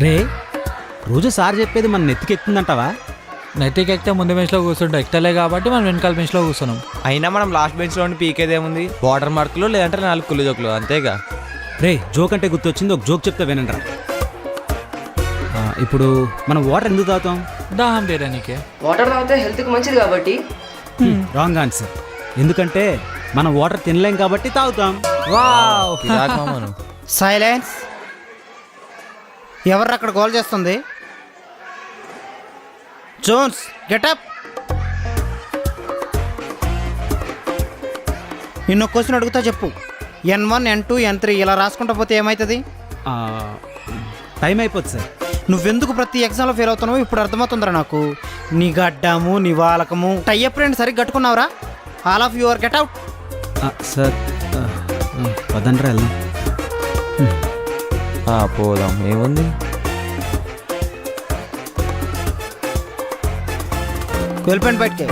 రే రోజు సార్ చెప్పేది మన నెత్తికెక్కుతుందంటావా? నెత్తికెక్కితే ముందు బెంచ్లో కూర్చుంటాం, ఎక్కలే కాబట్టి మనం వెనకాల బెంచ్లో కూర్చున్నాం. అయినా మనం లాస్ట్ బెంచ్లో పీకేదేముంది, వాటర్ మార్కులు లేదంటే 4 కుళ్ళు జోకులు అంతేగా. రే జోక్ అంటే గుర్తొచ్చింది, ఒక జోక్ చెప్తే వినండిరా. ఇప్పుడు మనం వాటర్ ఎందుకు తాగుతాం? దాహం తీయడానికే. వాటర్ తాగితే హెల్త్కి మంచిది కాబట్టి. Wrong answer. ఎందుకంటే మనం వాటర్ తినలేం కాబట్టి తాగుతాం. వావ్. మామను సైలెన్స్. ఎవరు అక్కడ గోల్ చేస్తుంది? Jones getup. నిన్న క్వశ్చన్ అడుగుతా చెప్పు. N1 N2 N3 ఇలా రాసుకుంటా పోతే ఏమవుతుంది? టైం అయిపోతుంది సార్. నువ్వెందుకు ప్రతి ఎగ్జామ్లో ఫెయిల్ అవుతున్నావు ఇప్పుడు అర్థమవుతుందిరా నాకు. నీ గడ్డము నీ వాలకము టైఅప్ రెండు సరిగ్గా కట్టుకున్నావురా. All of your get out. Sir పదండ్రా వెళ్దాం. పోదాం, ఏముంది. వెళ్ళిపోయింది బయటికి.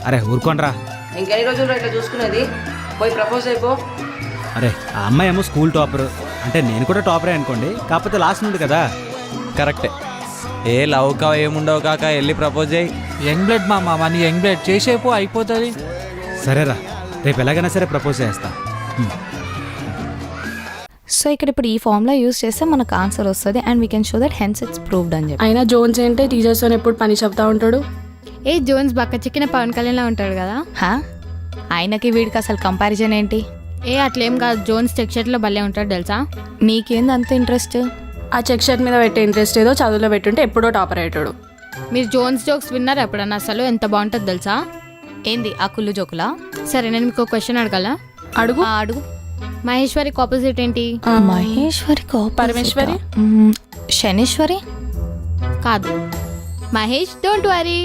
అరే ఊరుకోండ్రా. ఇంకెన్ని రోజులు ఇట్లా చూసుకునేది? పోయి ప్రపోజ్ అయిపో. అరే ఆ అమ్మాయి ఏమో స్కూల్ టాపర్, అంటే నేను కూడా టాపరే అనుకోండి, కాకపోతే లాస్ట్ నుండి కదా. కరెక్టే. ఏ లవ్ కా ఏముండవు కాక వెళ్ళి ప్రపోజ్ చేయి. యంగ్ బ్లడ్ మామ, మన యంగ్ బ్లడ్ చేసేపో అయిపోతుంది. సరేరా, రేపు ఎలాగైనా సరే ప్రపోజ్ చేస్తా. సో ఇక్కడ ఇప్పుడు ఈ ఫార్ములా యూస్ చేస్తే మనకు ఆన్సర్ వస్తుంది and we can show that hence it's proved అని చెప్పి. అయినా జోన్స్ ఏంటే టీచర్స్ ఎప్పుడు పని చెప్తా ఉంటాడు. ఏ జోన్స్ బక్క చిక్కిన పవన్ కళ్యాణ్లా ఉంటాడు కదా. ఆయనకి వీడికి అసలు కంపారిజన్ ఏంటి? ఏ అట్లేం కాదు, జోన్స్ చెక్ షర్ట్లో భలే ఉంటాడు తెలుసా. నీకేంది అంత ఇంట్రెస్ట్? ఆ చెక్ షర్ట్ మీద పెట్టే ఇంట్రెస్ట్ ఏదో చదువులో పెట్టుంటే ఎప్పుడో టాపర్ అయ్యాడు. మీరు జోన్స్ జోక్స్ విన్నారా ఎప్పుడన్నా? అసలు ఎంత బాగుంటుంది తెలుసా. ఏంది ఆ కుళ్ళు జోకులా? సరే నేను మీకు క్వశ్చన్ అడగాల. అడుగు. అడుగు. మహేశ్వరికి ఆపోజిట్ ఏంటి? మహేశ్వరికి పరమేశ్వరి. శనీశ్వరి కాదు. Mahesh don't worry.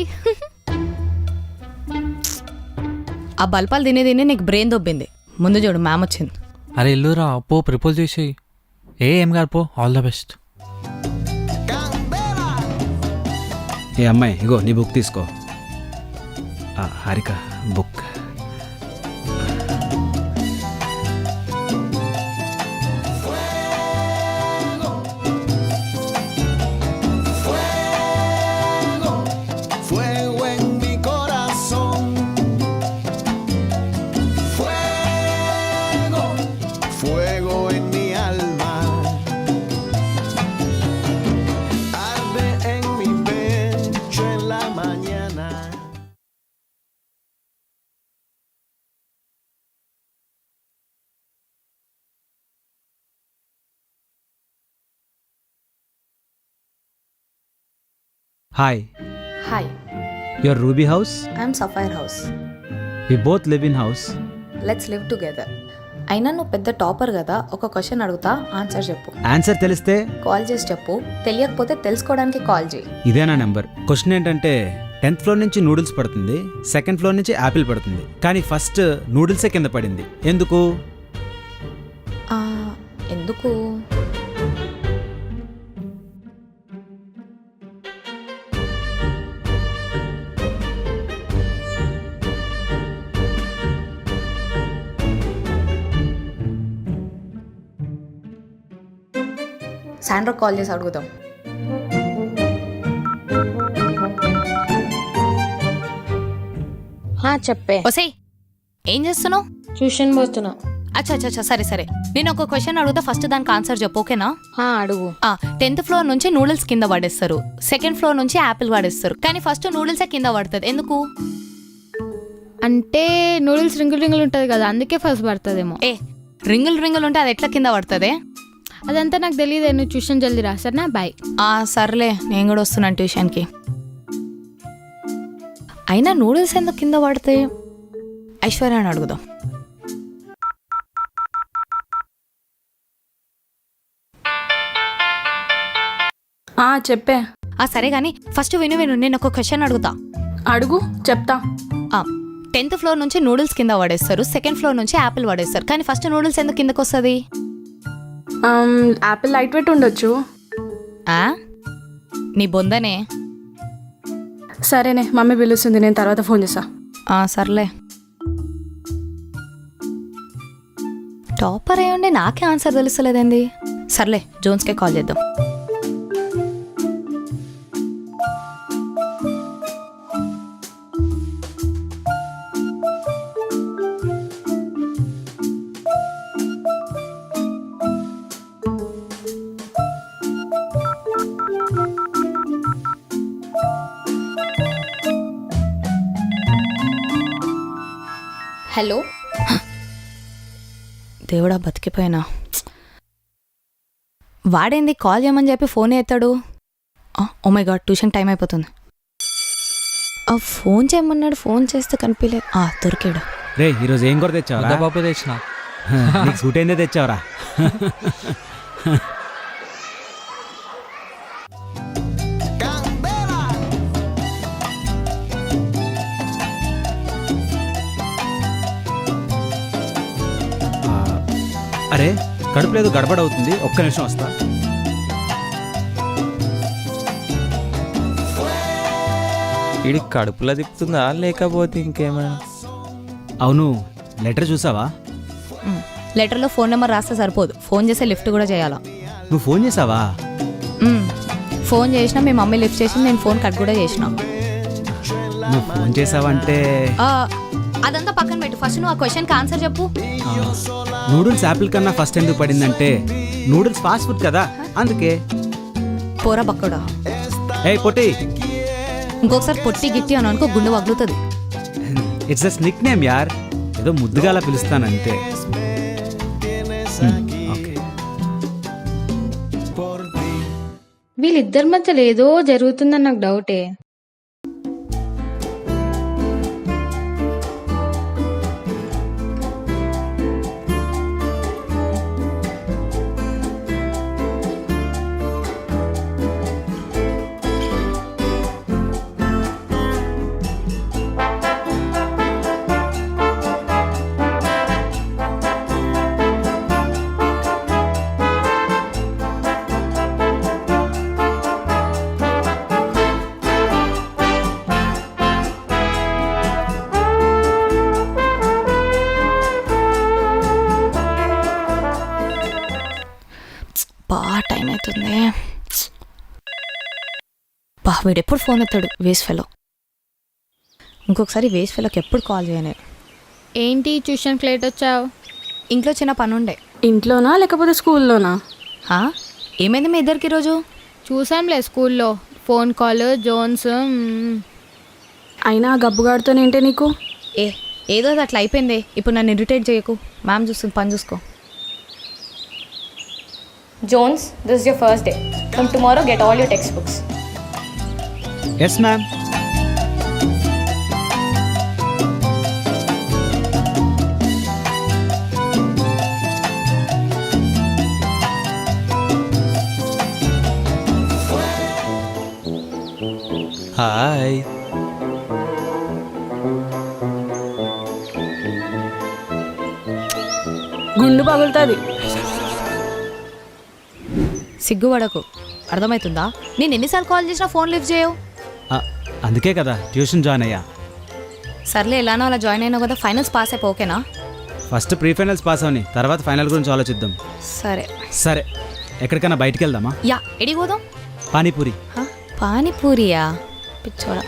ఆ బల్పాలు తినే తిని నీకు బ్రెయిన్ దొబ్బింది. ముందు చూడు మ్యామ్ వచ్చింది. అరే ఎల్లురా పో, ప్రపోజ్ చేసేయి. ఏం కాదు పో, ఆల్ ద బెస్ట్. ఏ అమ్మాయి, ఇగో నీ బుక్ తీసుకో. Harika book. Hi. Hi, your ruby house. I'm sapphire house. We both live in house. Let's live together. అయినా నువ్వు పెద్ద టాపర్ కదా, ఒక క్వశ్చన్ అడుగుతా, ఆన్సర్ చెప్పు. ఆన్సర్ తెలిస్తే కాల్ చేసి చెప్పు, తెలియకపోతే తెలుసుకోవడానికి కాల్ చేయి. ఇదే నా నెంబర్. క్వశ్చన్ ఏంటంటే 10th ఫ్లోర్ నుంచి నూడిల్స్ పడుతుంది, 2nd ఫ్లోర్ నుంచి యాపిల్ పడుతుంది, కానీ ఫస్ట్ నూడిల్సే కింద పడింది. ఎందుకు? ఎందుకు? శాండ్రా కాల్ చేసి అడుగుదాం. చెప్పే. ఒసేయ్, ఏం చేస్తున్నావు? ట్యూషన్ పోతున్నా. అచ్చా సరే సరే, నేను ఒక క్వశ్చన్ అడుగుతా, ఫస్ట్ దానికి ఆన్సర్ చెప్పు, ఓకేనా? అడుగు. 10th ఫ్లోర్ నుంచి నూడిల్స్ కింద పడేస్తారు, 2nd ఫ్లోర్ నుంచి యాపిల్ పడేస్తారు, కానీ ఫస్ట్ నూడిల్సే కింద పడుతుంది. ఎందుకు? అంటే నూడిల్స్ రింగుల్ రింగుల్ ఉంటుంది కదా, అందుకే ఫస్ట్ పడుతుందేమో. రింగుల్ ఉంటే అది ఎట్లా కింద పడుతుంది? అదంతా నాకు తెలియదు. నువ్వు ట్యూషన్ జల్దీ రా, సరేనా? బాయ్. సర్లే, నేను కూడా వస్తున్నాను ట్యూషన్కి. అయినా నూడిల్స్ ఎందుకు కింద పడతాయి? ఐశ్వర్యాన్ని అడుగుదాం. చెప్పే. సరే కానీ ఫస్ట్ విను, నేను ఒక క్వశ్చన్ అడుగుతా. అడుగు, చెప్తా. 10th ఫ్లోర్ నుంచి నూడిల్స్ కింద పడేస్తారు, 2nd ఫ్లోర్ నుంచి యాపిల్ పడేస్తారు, కానీ ఫస్ట్ నూడిల్స్ ఎందుకు కిందకు వస్తుంది? యాపిల్ లైట్ వెయిట్ ఉండొచ్చు. నీ బొందనే. సరేనే, మమ్మీ పిలుస్తుంది, నేను తర్వాత ఫోన్ చేస్తా. సర్లే. టాపర్ అయ్యుండి నాకే ఆన్సర్ తెలుస్తలేదండి. సర్లే, జోన్స్కే కాల్ చేద్దాం. హలో. దేవుడా, బతికిపోయినా. వాడేంది కాల్ చేయమని చెప్పి ఫోన్ ఎత్తాడు. Oh my god, tuition time అయిపోతుంది. ఫోన్ చేయమన్నాడు, ఫోన్ చేస్తే కనిపించలేదు. దొరికాడు. రే, ఈరోజు ఏం కూర తెచ్చావరా? ముద్దపప్పు తెచ్చిన. నీకు సూట్ అయిందే తెచ్చావరా? అరే, కడుపు లేదు, గడబడవుతుంది, ఒక్క నిమిషం వస్తా. ఇది కడుపులో తిప్పుతుందా లేకపోతే ఇంకేమైనా? అవును, లెటర్ చూసావా? లెటర్లో ఫోన్ నెంబర్ రాస్తే సరిపోదు, ఫోన్ చేస్తే లిఫ్ట్ కూడా చేయాలా. నువ్వు ఫోన్ చేసావా? ఫోన్ చేసినా మీ మమ్మీ లిఫ్ట్ చేసి నేను ఫోన్ కట్ కూడా చేసిన. నువ్వు ఫోన్ చేసావా అంటే అదంతా పక్కన పెట్టు, ఫస్ట్ నువ్వు ఆ క్వశ్చన్కి ఆన్సర్ చెప్పు. నూడిల్స్ యాపిల్ కన్నా ఫస్ట్ ఎందుకు పడిందంటే నూడిల్స్ ఫాస్ట్ ఫుడ్ కదా, అందుకే. పోరా బక్కడా. ఏ పొట్టి, ఇంకొకసారి పొట్టి గిట్టి అని అనుకో, గుండె వగులుతుంది. ఇట్స్ అ నిక్ నేమ్ యార్, ఏదో ముద్దుగా అలా పిలుస్తానంతే. వీళ్ళిద్దరి మధ్యలో ఏదో జరుగుతుందని నాకు డౌటే. టైం అవుతుంది. వీడెప్పుడు ఫోన్ ఎత్తాడు, వేస్ట్ ఫెలో. ఇంకొకసారి వేస్ట్ ఫెలోకి ఎప్పుడు కాల్ చేయను. ఏంటి ట్యూషన్కి లేట్ వచ్చావు? ఇంట్లో చిన్న పని ఉండే. ఇంట్లోనా లేకపోతే స్కూల్లోనా? ఏమైంది మీ ఇద్దరికి ఈరోజు? చూసాంలే స్కూల్లో ఫోన్ కాల్, జోన్స్. అయినా గబ్బుగాడుతోనేంటే నీకు? ఏదో అట్లా అయిపోయింది, ఇప్పుడు నన్ను ఇరిటేట్ చేయకు. మ్యామ్ చూస్తుంది, పని చూసుకో. Jones, this is your first day. From tomorrow, get all your textbooks. Yes ma'am. Hi. గుండు పగులుతుంది. సిగ్గుపడకు, అర్థమవుతుందా? నేను ఎన్నిసార్లు కాల్ చేసినా ఫోన్ లిఫ్ట్ చేయవు. అందుకే కదా ట్యూషన్ జాయిన్ అయ్యా. సర్లే, ఎలానో అలా జాయిన్ అయినా కదా. ఫైనల్స్ పాస్ అయిపో, ఓకేనా? ఫస్ట్ ప్రీ ఫైనల్స్ పాస్ అవని, తర్వాత ఫైనల్ గురించి ఆలోచిద్దాం. సరే సరే, ఎక్కడికైనా బయటికి వెళ్దామా? ఎడికి పోదాం? పానీపూరి. పానీపూరియా? పిచ్చోడా.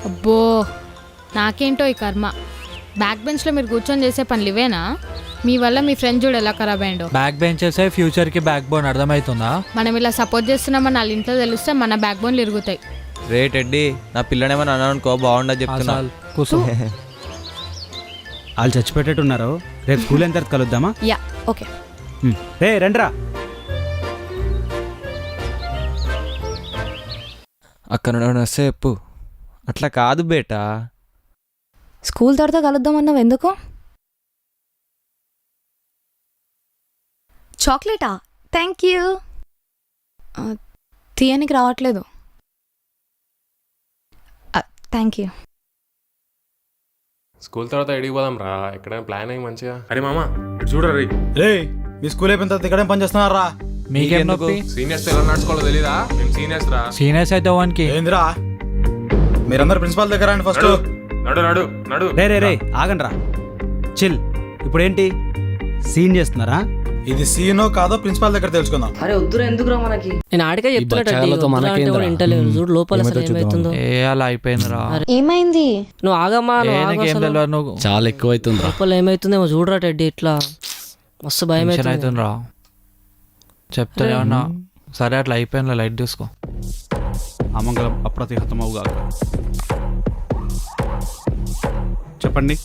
అబ్బో, నాకేంటో ఈ కర్మ. బ్యాక్ బెంచ్లో మీరు కూర్చొని చేసే పనులు ఇవేనా? మీ వల్ల మీ ఫ్రెండ్ చూడు ఎలా ఖరాబ్ అయ్యిండో. బ్యాక్ బెంచెస్ ఫ్యూచర్కి బ్యాక్ బోన్, అర్థమవుతుందా? మనం ఇలా సపోర్ట్ చేస్తున్నామని వాళ్ళ ఇంట్లో తెలిస్తే మన బ్యాక్ బోన్లు ఇరుగుతాయి. రే టెడ్డీ, నా పిల్లనేమని అన్నాను అనుకో, బాగుండదు చెప్తున్నా. కూర్చో. వాళ్ళు చచ్చిపెట్టేట్టున్నారు. రేపు స్కూల్ అయిన తర్వాత కలుద్దామా? ఓకే. రే రండ్రా. అక్కడ వస్తే చెప్పు. అట్లా కాదు బేటా. స్కూల్ తర్వాత కలుద్దామన్నావు, ఎందుకు? చాక్లెటా? Thank you. తీయనికి రావట్లేదు. Thank you. స్కూల్ తర్వాత ఎడికి పోదాం రా, ఎక్కడైనా ప్లాన్ అయ్యి మంచిగా. అరే మామ, చూడరా రే. రే, మీ స్కూల్ అయిపోయిన తర్వాత ఇక్కడేం పని చేస్తున్నారా? మీకేం నీకెందుకు? నొప్పి సీనియర్స్ ఎలా నడుచుకోవాలో తెలీదా? మేము సీనియర్స్ రా. సీనియర్స్ అయితే వానికి ఏందిరా మీరందరూ ప్రిన్సిపాల్ దగ్గర రండి ఫస్ట్. నడు నడు నడు. రే ఆగండి రా, చిల్. ఇప్పుడేంటి సీన్ చేస్తున్నారా? ఇది సీనో కాదో ప్రిన్సిపాల్ దగ్గర తెలుసుకుందాం. అరే వద్దురా ఎందుకురా మనకి. నేను ఆడికే చెప్తున్నట్టు చూడు లోపల అసలు ఏమవుతుందో. ఏ అలా అయిపోయిందిరా. ఏమైంది? నువ్వు ఆగమ్మా, నువ్వు ఏ ఆగు నీకేం అసలు. తెలియదు నువ్వు. చాలా ఎక్కువ అవుతుంది లోపల ఏమైతుందేమో చూడరా టెడ్డీ, ఇట్లా మస్తు భయం టెన్షన్ అవుతుంది. అవుతుందిరా. చెప్తానే ఉన్నా. సరే అట్లా అయిపోయింది, లైట్ తీసుకో. అమంగళం అప్రతిహతమవుగా. చెప్పండి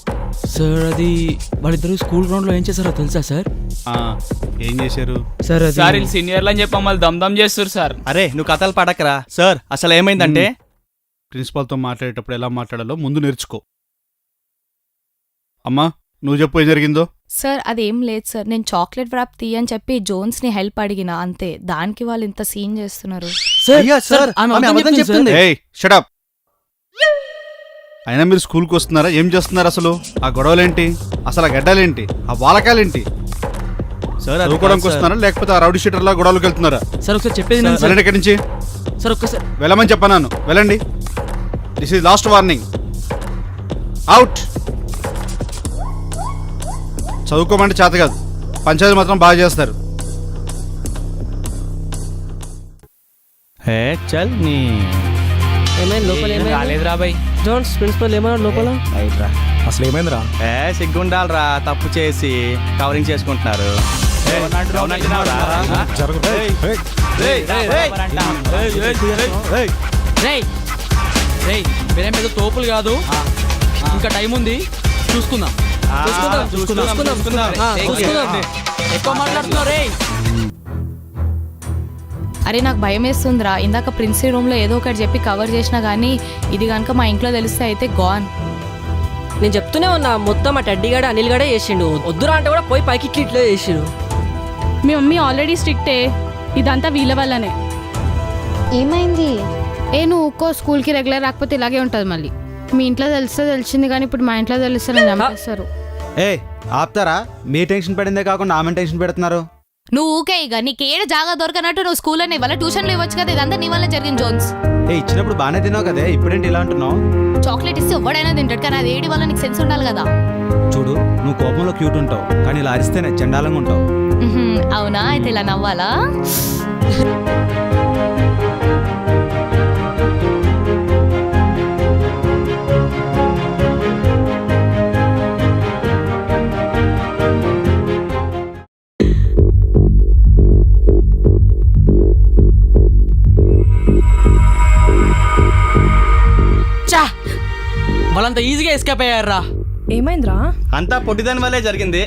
సార్ అది వాళ్ళిద్దరు స్కూల్ గ్రౌండ్ లో ఏం చేశారో తెలుసా సార్? ఏం చేశారు సార్ సార్ వీళ్ళు సీనియర్లు అని చెప్పి మమ్మల్ని దమ్ చేస్తారు సార్. అరే నువ్వు కథలు పడకరా సార్. అసలు ఏమైందంటే ప్రిన్సిపాల్తో మాట్లాడేటప్పుడు ఎలా మాట్లాడాలో ముందు నేర్చుకో. అమ్మా నువ్వు చెప్పు ఏం జరిగిందో. సార్ అదేం లేదు సార్, నేను చాక్లెట్ వ్రాప్ తీయని చెప్పి జోన్స్ని హెల్ప్ అడిగిన అంతే, దానికి వాళ్ళు ఇంత సీన్ చేస్తున్నారు. ఏయ్ షట్ అప్. అయినా మీరు స్కూల్కి వస్తున్నారా? ఏం చేస్తున్నారు అసలు? ఆ గొడవలేంటి? అసలు ఆ గడ్డలేంటి? ఆ వాలకాలేంటి? చదువుకోవడానికి వస్తున్నారా లేకపోతే ఆ రౌడీ షీటర్లా గొడవలకు వెళ్తున్నారా? సార్ ఒకసారి చెప్పేది వెళ్ళండి ఇక్కడి నుంచి. సార్ ఒక్కసారి వెళ్ళమని చెప్పన్నాను, వెళ్ళండి. This is last warning. Out. చదువుకోమంటే చేత కాదు, పంచాయతీ మాత్రం బాగా చేస్తారు. హే చల్ నీ ఏమైంది లోపల? ఏమైంది? రాలేదురా బాయ్. జోన్స్ ప్రిన్సిపల్ ఏమన్నా లోపల? అసలు ఏమైందిరా? సిగ్గుండాలరా, తప్పు చేసి కవరింగ్ చేసుకుంటున్నారు. మీరేం పెద్ద తోపులు కాదు, ఇంకా టైం ఉంది, చూసుకుందాం. ఎక్కువ మాట్లాడుతున్నారు. అరే నాకు భయం వేస్తుందిరా, ఇందాక ప్రిన్సీ రూమ్లో ఏదో ఒకటి చెప్పి కవర్ చేసినా కానీ ఇది కనుక మా ఇంట్లో తెలిస్తే అయితే గాన్. నేను చెప్తూనే ఉన్నా, మొత్తం ఆ టడ్డీ గడ అనిల్ గడే చేసిండు. వద్దురా అంటే కూడా పోయి పైకి ఇట్లా చేసిండు. మీ మమ్మీ ఆల్రెడీ స్ట్రిక్టే, ఇదంతా వీళ్ళ వల్లనే. ఏమైంది? నువ్వు ఒక్కో స్కూల్కి రెగ్యులర్ రాకపోతే ఇలాగే ఉంటుంది మళ్ళీ. మీ ఇంట్లో తెలిస్తే తెలిసింది కానీ ఇప్పుడు మా ఇంట్లో తెలిస్తే నేను చంపేస్తారు. ఏ ఆపుతారా? మీ టెన్షన్ పడిందే కాకుండా ఆమె టెన్షన్ పెడుతున్నారు. నువ్వు ఊకే ఇక నీకేడ జాగా దొరకనట్టు నువ్వు స్కూల్లో నీ వల్ల ట్యూషన్లు ఇవ్వచ్చు కదా, ఇదంతా నీ వల్ల జరిగింది జోన్స్. ఇచ్చినప్పుడు బాగానే తిన్నావు కదే, ఇప్పుడేంటి ఇలా అంటున్నావు? చాక్లెట్ ఇస్తే ఎవడైనా తింటాడు కానీ అది ఏడి వల్ల నీకు సెన్స్ ఉండాలి కదా. చూడు నువ్వు కోపంలో క్యూట్ ఉంటావు కానీ ఇలా అరిస్తేనే చండాలంగా ఉంటావు. అవునా? అయితే ఇలా నవ్వాలా? వాళ్ళంతా ఈజీగా ఎస్కేప్ అయ్యారా. ఏమైందిరా? అంతా పొట్టిదాని వల్లే జరిగింది.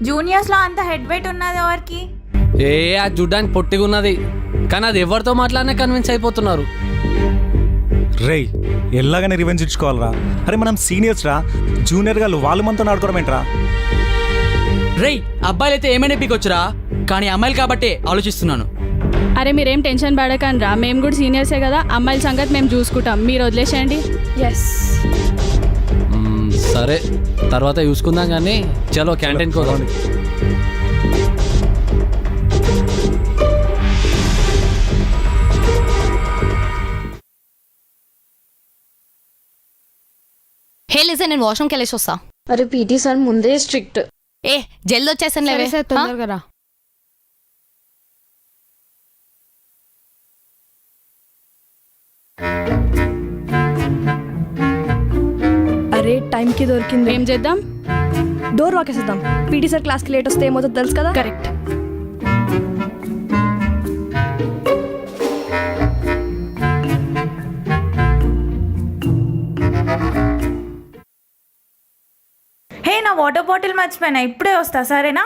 జూనియర్స్ లో అంత హెడ్ వెయిట్ ఉన్నది ఎవరికి? అది చూడ్డానికి పొట్టిగా ఉన్నది కానీ అది ఎవరితో మాట్లాడినా కన్విన్స్ అయిపోతున్నారు. రేయ్ ఎలాగనే రివెంజ్ ఇచ్చుకోవాలరా. అరే మనం సీనియర్స్ రా, జూనియర్ గా వాళ్ళు మనతో ఆడుకోవడం ఏంట్రా? రేయ్ అబ్బాయిలు అయితే ఏమైనా పీకొచ్చురా, కానీ అమ్మాయిలు కాబట్టి ఆలోచిస్తున్నాను. అరే మీరేం టెన్షన్ పడకండి రా, మేము కూడా సీనియర్సే కదా, అమ్మాయిల సంగతి మేము చూసుకుంటాం, మీరు వదిలేసేయండి. ఎస్ సరే తర్వాత చూసుకుందాం కానీ చలో క్యాంటీన్కి పోదాం. హే లిజన్, నేను వాష్రూమ్కి వెళ్ళేసి వస్తా. అరే పీటీ సార్ ముందే స్ట్రిక్ట్. జల్ది వచ్చేసాను లేవే. సరే, తొందరగా రా. అరే టైంకి దొరికింది, ఏం చేద్దాం? డోర్ వాకేసేద్దాం. పీటీ సార్ క్లాస్కి లేట్ వస్తే ఏమవుతుందో తెలుసు కదా. కరెక్ట్. హే నా వాటర్ బాటిల్ మర్చిపోయినా, ఇప్పుడే వస్తా సరేనా?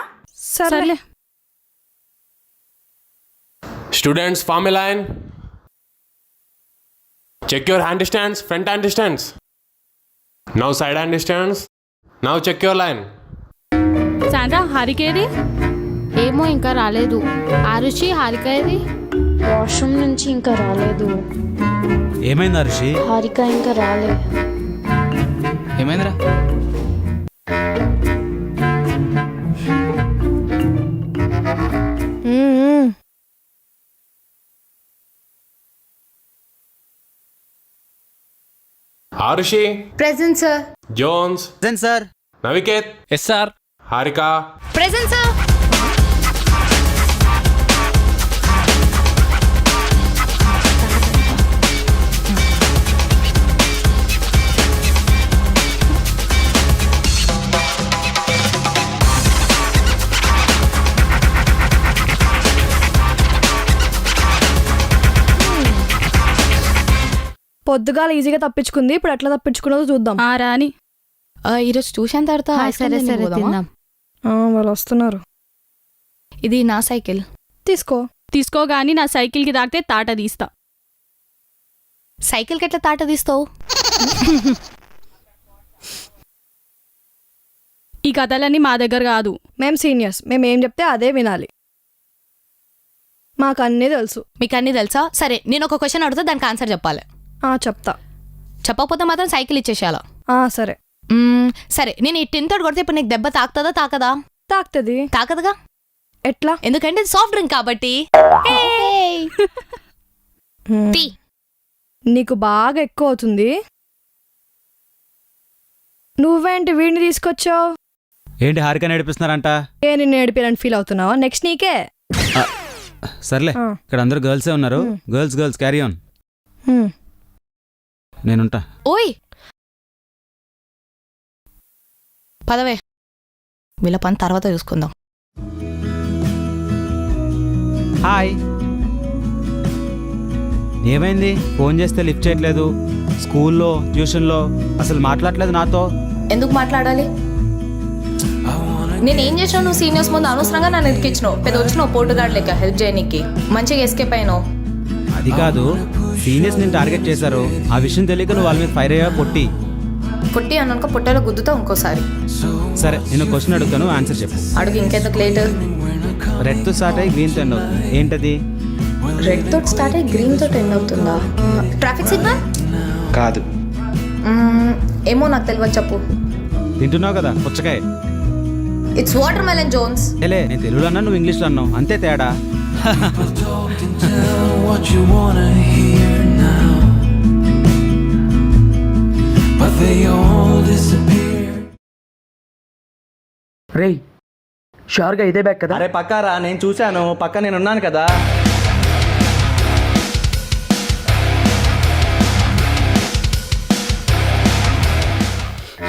సరేలే. Students, form a line. Check your hand distance, front hand distance. Now side hand distance. Now check your line. Sandra, హారికేది? ఏమో ఇంకా రాలేదు. ఆరుషి, హారిక ఏది? వాష్రూమ్ నుంచి ఇంకా రాలేదు. ఏమైంది అరుషి? హారిక ఇంకా రాలే. ఏమైందిరా? Arushi, present sir. Jones, sir. Naviketh, yes sir. Harika. Present sir. పొద్దుగాల ఈజీగా తప్పించుకుంది, ఇప్పుడు ఎట్లా తప్పించుకున్నదో చూద్దాం. రాని ఈరోజు ట్యూషన్ తర్వాత సరే సరే తిందాం. వాళ్ళు వస్తున్నారు. ఇది నా సైకిల్. తీసుకోగాని నా సైకిల్కి తాకితే తాట తీస్తా. సైకిల్కి ఎట్లా తాట తీస్తావు? ఈ కథలన్నీ మా దగ్గర కాదు. మేము సీనియర్స్, మేము ఏం చెప్తే అదే వినాలి. మాకు అన్నీ తెలుసు. మీకు అన్నీ తెలుసా? సరే, నేను ఒక క్వశ్చన్ అడుగుతా, దానికి ఆన్సర్ చెప్పాలి. చెప్తా. చెప్పకపోతే మాత్రం సైకిల్ ఇచ్చేసేయాల. సరే. సరే, నేను ఈ టిన్ తోటి కొడితే ఇప్పుడు నీకు దెబ్బ తాకుతుందా తాకదా? తాకుతుంది. తాకదుగా? ఎట్లా? ఎందుకంటే ఇది సాఫ్ట్ డ్రింక్ కాబట్టి. టీ. నీకు బాగా ఎక్కువ అవుతుంది. నువ్వేంటి వీడిని తీసుకొచ్చావు? ఏంటి హారిక నడిపిస్తున్నారంట? నిన్ను ఏడిపోయాలని ఫీల్ అవుతున్నావా? నెక్స్ట్ నీకే. సర్లే, ఇక్కడ అందరూ గర్ల్సే ఉన్నారు. Girls carry on. నేనుంటా. ఓయ్ పదవే, వీళ్ళ పని తర్వాత చూసుకుందాం. హాయ్. ఏమైంది? ఫోన్ చేస్తే లిఫ్ట్ చేయట్లేదు. స్కూల్లో ట్యూషన్లో అసలు మాట్లాడలేదు నాతో. ఎందుకు మాట్లాడాలి? నేనేం చేసినావు? నువ్వు సీనియర్స్ ముందు అనవసరంగా నన్ను ఇరికిచ్చినావు. పెద్ద వచ్చినావు పోటుగాడు లెక్క హెల్ప్ చేయనీకి. మంచిగా ఎస్కేప్ అయినావు. అది కాదు, సీనియర్స్ నేను టార్గెట్ చేశారు. ఆ విషయం తెలియక నువ్వు వాళ్ళ మీద ఫైర్ అయ్యా. పొట్టి అన్నాక పొట్టలో గుద్దుతా ఇంకోసారి. సరే, నేను క్వశ్చన్ అడుగుతాను, ఆన్సర్ చెప్పు. అడుగు. ఇంకెందుకు లేట్? రెడ్తో స్టార్ట్ అయ్యి గ్రీన్తో ఎండ్ అవుతుంది. ఏంటది? రెడ్ తోటి స్టార్ట్ అయ్యి గ్రీన్ తోటి ఎండ్ అవుతుందా? ట్రాఫిక్ సిగ్నల్ కాదు. ఏమో నాకు తెలియదు, చెప్పు. తింటున్నావు కదా పుచ్చకాయ. It's watermelon Jones. ఏలే, నేను తెలుగులో అన్నా, నువ్వు ఇంగ్లీష్లో అన్నావు, అంతే తేడా. రే, షూర్గా ఇదే బ్యాగ్ కదా? అరే పక్కారా, నేను చూశాను. పక్క నేనున్నాను కదా.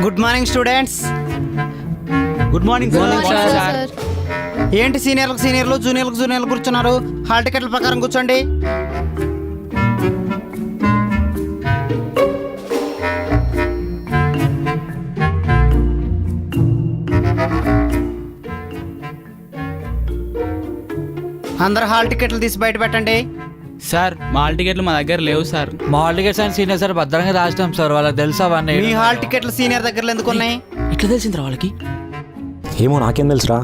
Good morning students. Good morning sir. ఏంటి సీనియర్లు జూనియర్లు కూర్చున్నారు? హాల్ టికెట్ల ప్రకారం కూర్చోండి. అందరు హాల్ టికెట్లు తీసి బయట పెట్టండి. సార్, మా హాల్ టికెట్లు మా దగ్గర లేవు సార్. మా హాల్ టికెట్స్ అని సీనియర్ సార్ భద్రంగా రాసినాం సార్. వాళ్ళకి తెలుసా అవన్నీ? మీ హాల్ టికెట్లు సీనియర్ దగ్గర ఎందుకు ఉన్నాయి? ఇట్లా తెలిసిందిరా వాళ్ళకి? ఏమో, నాకేం తెలుసురా.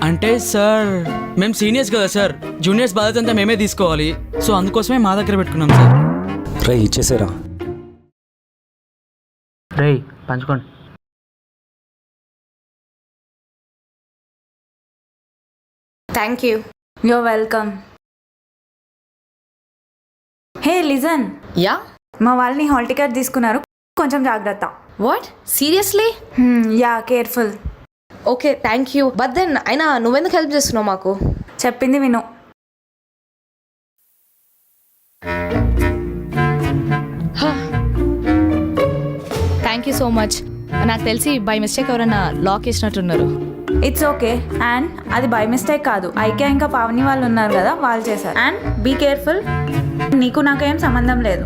అంటే సార్, మేము సీనియర్స్ కదా సార్, జూనియర్స్ బాధ్యత అంతా మేమే తీసుకోవాలి. సో అందుకోసమే మా దగ్గర పెట్టుకున్నాం సార్. రే, ఇచ్చేసారా? రే, పంచుకోండి. Thank you. You're welcome. Hey listen. Yeah, మా వాళ్ళని హాల్ టికెట్ తీసుకున్నారు, కొంచెం జాగ్రత్త. What? Seriously? Yeah, careful. Okay, thank you. But then అయినా నువ్వెందుకు హెల్ప్ చేస్తున్నావు మాకు? చెప్పింది విను. Thank you so much. నాకు తెలిసి బై మిస్టేక్ ఎవరైనా లాక్ వేసినట్టున్నారు. It's okay. అండ్ అది బై మిస్టేక్ కాదు, ఐక్య ఇంకా పావని వాళ్ళు ఉన్నారు కదా, వాళ్ళు చేశారు. And be careful. నీకు నాకేం సంబంధం లేదు.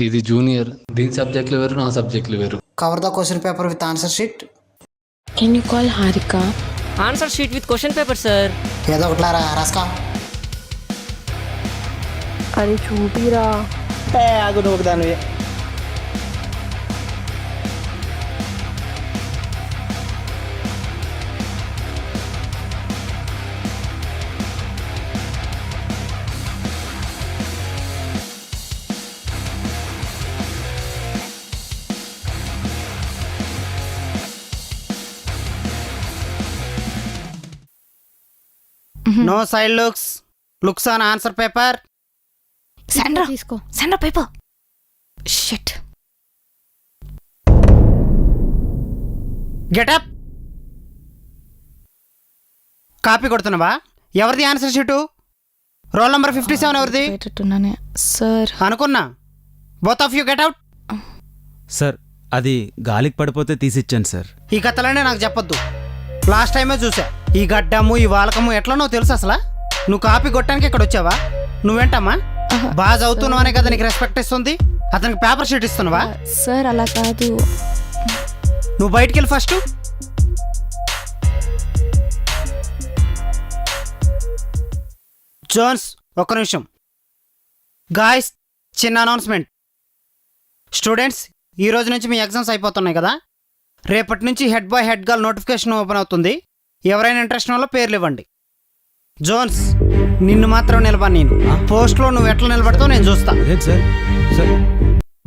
ఇది జూనియర్, దీని సబ్జెక్టులు వేరు, నా సబ్జెక్టులు వేరు. Cover the question paper with answer sheet. Can you call Harika? Answer sheet with question paper sir. ఏదో ఒకట్లారా రాస్కా. అది చూపిరా. ఆగు, నువ్వు దానివి. No side looks. Looks on answer paper. Sandra తీసుకో. Send paper. Shit. Get up. Copy కొడుతున్నావా? ఎవరిది ఆన్సర్ షీటు? రోల్ నంబర్ 57 ఎవరిది? పెట్టట్టున్నానే సార్. అనుకున్నా. Both of you get out. Sir అది గాలికి పడిపోతే తీసిచ్చాను సార్. ఈ కథలనే నాకు చెప్పొద్దు. లాస్ట్ టైమే చూసా. ఈ గడ్డము ఈ వాలకము ఎట్లనో తెలుసు అసలు. నువ్వు కాపీ కొట్టడానికి ఇక్కడ వచ్చావా? నువ్వేంటమ్మా బాగా చదువుతున్నావనే కదా నీకు రెస్పెక్ట్ ఇస్తుంది. అతనికి పేపర్ షీట్ ఇస్తున్నావా? సార్ అలా కాదు. నువ్వు బయటికి వెళ్ళి ఫస్ట్. జోన్స్ ఒక్క నిమిషం. గాయ్స్, చిన్న అనౌన్స్మెంట్. స్టూడెంట్స్, ఈ రోజు నుంచి మీ ఎగ్జామ్స్ అయిపోతున్నాయి కదా. రేపటి నుంచి head boy head girl notification open అవుతుంది. ఎవరైనా ఇంట్రెస్ట్ ఉన్న పేర్లు ఇవ్వండి. జోన్స్, నిన్ను మాత్రం నిలబడి నేను పోస్ట్లో నువ్వు ఎట్లా నిలబడతావు నేను చూస్తా. Sir sir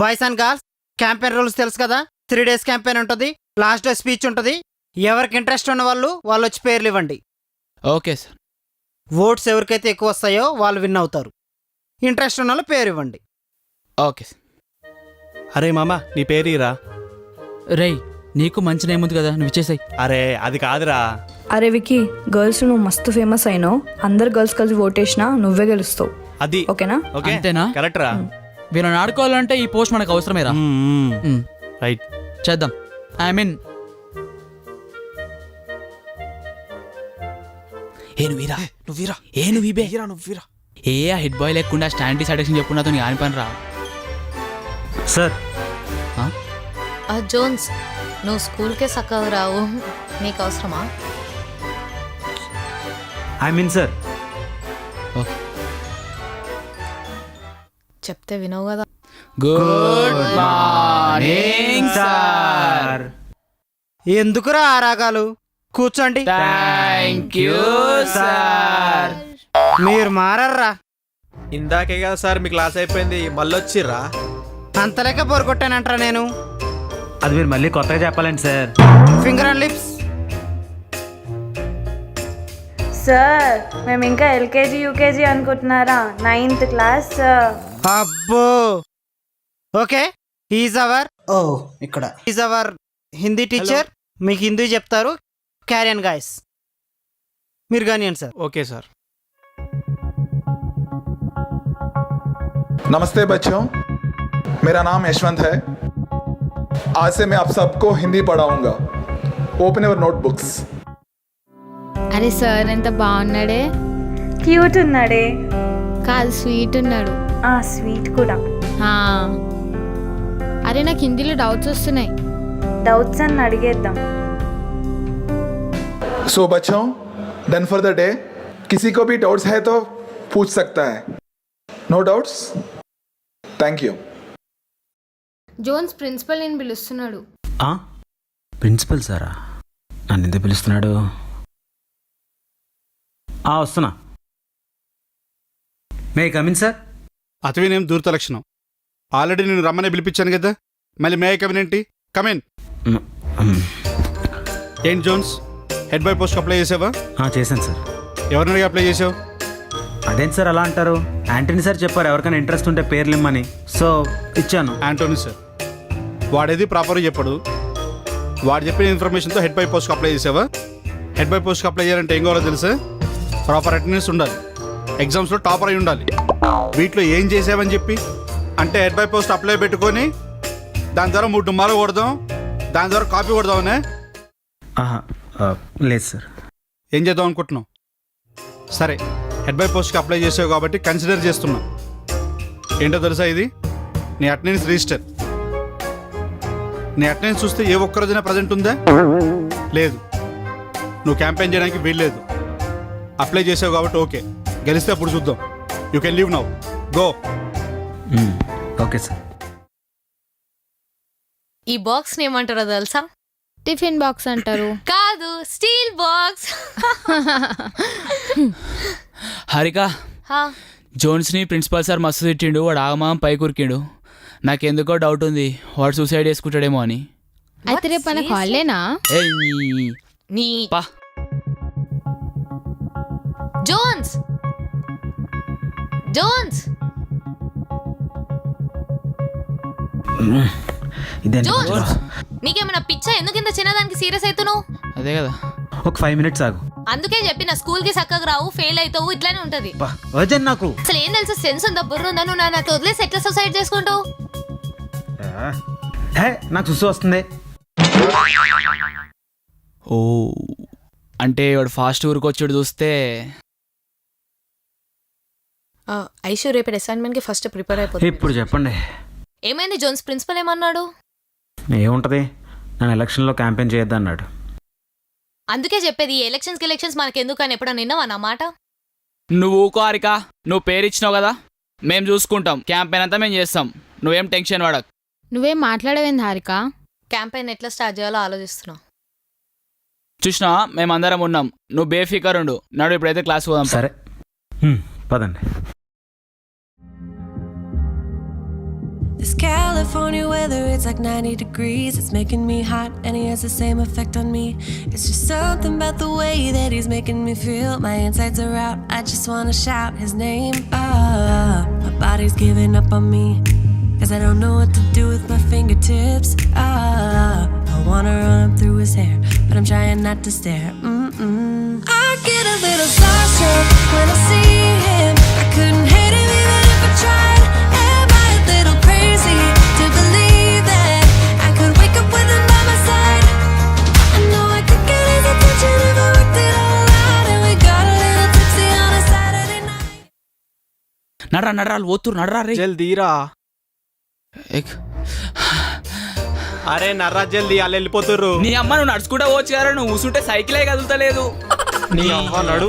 boys and girls, campaign rules తెలుసు కదా. 3 days క్యాంపెయిన్ ఉంటుంది. లాస్ట్ డే స్పీచ్ ఉంటుంది. ఎవరికి ఇంట్రెస్ట్ ఉన్న వాళ్ళు వచ్చి పేర్లు ఇవ్వండి. Okay sir. ఓట్స్ ఎవరికైతే ఎక్కువ వస్తాయో వాళ్ళు విన్ అవుతారు. ఇంట్రెస్ట్ ఉన్న వాళ్ళు పేరు ఇవ్వండి. Okay sir. అరే మామ నీ పేరు ఇరా. రేయ్, నీకు మంచి నేమ్ ఉంది కదా, నువ్వు ఇచ్చేసాయి. అరే అది కాదురా. అరే వికీ, గర్ల్స్ నువ్వు మస్తు ఫేమస్ అయినావు. అందరు గర్ల్స్ కలిసి ఓటేసినా నువ్వే గెలుస్తావు. అది ఓకేనా? ఓకే అంతేనా? కరెక్ట్ రా. వీళ్ళని ఆడుకోవాలంటే ఈ పోస్ట్ మనకు అవసరమేరా. రైట్, చేద్దాం. I mean A head bye లేకుండా స్టాండీ సాటిస్ఫాక్షన్ చెప్పుకున్నా నీ ఆని పని రా. సార్ జోన్స్, నువ్వు స్కూల్కే సక్కగా రావు, నీకు అవసరమా? I mean sir. చెప్తే వినవు కదా. Good morning sir. ఎందుకురా ఆ రాగాలు? కూర్చోండి. Thank you sir. మీరు మారర్రా. ఇందాకే కదా సార్ మీ క్లాస్ అయిపోయింది, మళ్ళీ వచ్చిర్రా. అంతలేక పొరగొట్టానంటారా నేను? అది మీరు మళ్ళీ కొత్తగా చెప్పాలండి sir. Finger and lips. Sir మేము ఇంకా ఎల్కేజీ యూకేజీ అనుకుంటున్నారా? 9th class sir. అబ్బో. ఓకే, ఈజ్ అవర్ ఇక్కడ ఈజ్ అవర్ హిందీ టీచర్. మీకు హిందీ చెప్తారు. క్యారియన్ గాయస్, మీరు కానివ్వండి సార్. Okay sir. नमस्ते बच्चों, मेरा नाम यशवंत है. आज से मैं आप सबको हिंदी पढ़ाऊंगा. Open your notebooks. అరే సార్ ఎంత బాగున్నాడే. క్యూట్ ఉన్నాడే. కాదు, స్వీట్ ఉన్నాడు. స్వీట్ కూడా. అరే నాకు హిందీలో డౌట్స్ వస్తున్నాయి. డౌట్స్ అని అడిగేద్దాం. सो बच्चों, डन फॉर द डे. किसी को भी डाउट्स है तो पूछ सकता है. No doubts? Thank you. Jones principal నేను పిలుస్తున్నాడు. ప్రిన్సిపల్ సారా? నన్ను ఎందుకు పిలుస్తున్నాడు? వస్తున్నా. May come in sir. అతవినేం దూరత లక్షణం. ఆల్రెడీ నేను రమ్మని పిలిపించాను కదా, మళ్ళీ మే కమిన్ ఏంటి? కమిన్. ఏంటి Jones, head boy post apply చేసావా? చేశాను సార్. ఎవరిని అడిగి అప్లై చేసావు? అదేంటి సార్ అలా అంటారు? యాంటనీ సార్ చెప్పారు ఎవరికైనా ఇంట్రెస్ట్ ఉంటే పేర్లు ఇమ్మని, సో ఇచ్చాను. యాంటోనీ సార్ వాడేది ప్రాపర్గా చెప్పాడు. వాడు చెప్పిన ఇన్ఫర్మేషన్తో హెడ్ బాయ్ పోస్ట్కి అప్లై చేసావా? హెడ్ బాయ్ పోస్ట్కి అప్లై చేయాలంటే ఏం కావాలో తెలుసా? ప్రాపర్ అటెండెన్స్ ఉండాలి, ఎగ్జామ్స్లో టాపర్ అయి ఉండాలి. వీటిలో ఏం చేసావని చెప్పి అంటే హెడ్ బాయ్ పోస్ట్ అప్లై పెట్టుకొని దాని ద్వారా 3 డుమ్మాలు కొడదాం, దాని ద్వారా కాపీ కొడదామనే? లేదు సార్. ఏం చేద్దాం అనుకుంటున్నావు? సరే, హెడ్ బాయ్ పోస్ట్కి అప్లై చేసావు కాబట్టి కన్సిడర్ చేస్తున్నా. ఏంటో తెలుసా, ఇది నీ అటెండెన్స్ రిజిస్టర్. నీ అటెండెన్స్ చూస్తే ఏ ఒక్క రోజున ప్రజెంట్ ఉందా? లేదు. నువ్వు క్యాంపెయిన్ చేయడానికి వీల్లేదు. అప్లై చేసావు కాబట్టి ఓకే, గెలిస్తే అప్పుడు చూద్దాం. You can leave now, go. Okay sir. ఈ బాక్స్ ఏమంటారో తెలుసా? టిఫిన్ బాక్స్ అంటారు. కాదు, స్టీల్ బాక్స్. హరిక, జోన్స్ని ప్రిన్సిపల్ సార్ మస్తు తిట్టిండు. వాడు ఆగమాగం పై కురికిండు. నాకెందుకో డౌట్ ఉంది, వాడు సూసైడ్ చేసుకుంటాడేమో అని. అయితే రేపు మనకు హాలిడేనా? నీ పా జోన్స్, జోన్స్ జోన్స్ నీకేమైనా పిచ్చా? ఎందుకు ఇంత చిన్నదానికి సీరియస్ అవుతున్నావు? అదే కదా. ఒక 5 minutes ఆగు. అందుకే చెప్పిన స్కూల్ కి చక్కగా రావు, ఫెయిల్ అవుతావు, ఇట్లానే ఉంటది. వర్జన్ నాకు అసలు ఏం తెలుసు? సెన్స్ ఉందా, బుర్ర ఉందా? నువ్వు నాకు వదిలేసి ఎట్లా సొసైడ్ చేసుకుంటావు? నాకు సుసు వస్తుంది. ఓ అంటే వాడు ఫాస్ట్ ఊరికొచ్చాడు చూస్తే. ఐషు రేపటి అసైన్మెంట్ కి ఫస్ట్ ప్రిపేర్ అయిపోతుంది. ఇప్పుడు చెప్పండి ఏమైంది జోన్స్? ప్రిన్సిపల్ ఏమన్నాడు? ఏముంటది, నన్ను ఎలక్షన్లో క్యాంపెయిన్ చేయొద్దన్నాడు. అందుకే చెప్పేది ఎలక్షన్స్ మనకెందుకు అని ఎప్పుడన్నా విన్నావా నా మాట? నువ్వు ఊకో హారిక, నువ్వు పేరు ఇచ్చినావు కదా, మేము చూసుకుంటాం. క్యాంపెయిన్ అంతా మేము చేస్తాం, నువ్వేం టెన్షన్ పడకు. నువ్వేం మాట్లాడవేంది హారిక? క్యాంపెయిన్ ఎట్లా స్టార్ట్ చేయాలో ఆలోచిస్తున్నా. చూసినా మేమందరం ఉన్నాం, నువ్వు బేఫికర్ ఉండు. నాడు ఇప్పుడైతే క్లాస్ పోదాం. సరే పదండి. This California weather, it's like 90 degrees. It's making me hot and he has the same effect on me. It's just something about the way that he's making me feel. My insides are out, I just wanna shout his name. My body's giving up on me, cause I don't know what to do with my fingertips. I wanna run up through his hair, but I'm trying not to stare. I get a little starstruck when I see him. I couldn't hate him even if I tried. Am I a little crazy to believe that I could wake up with him by my side? I know I could get his attention if I worked it all out. And we got a little tipsy on a Saturday night. నడరా ఓతురు నడరా రే. జల్దీరా. అరే నర్రా జల్దీ, వాళ్ళు వెళ్ళిపోతుర్రు. నీ అమ్మ నువ్వు నడుచుకుంటా పోవచ్చు కదా, నువ్వు కూర్చుంటే సైకిలే కదులుతలేదు. నీ అమ్మ నడు.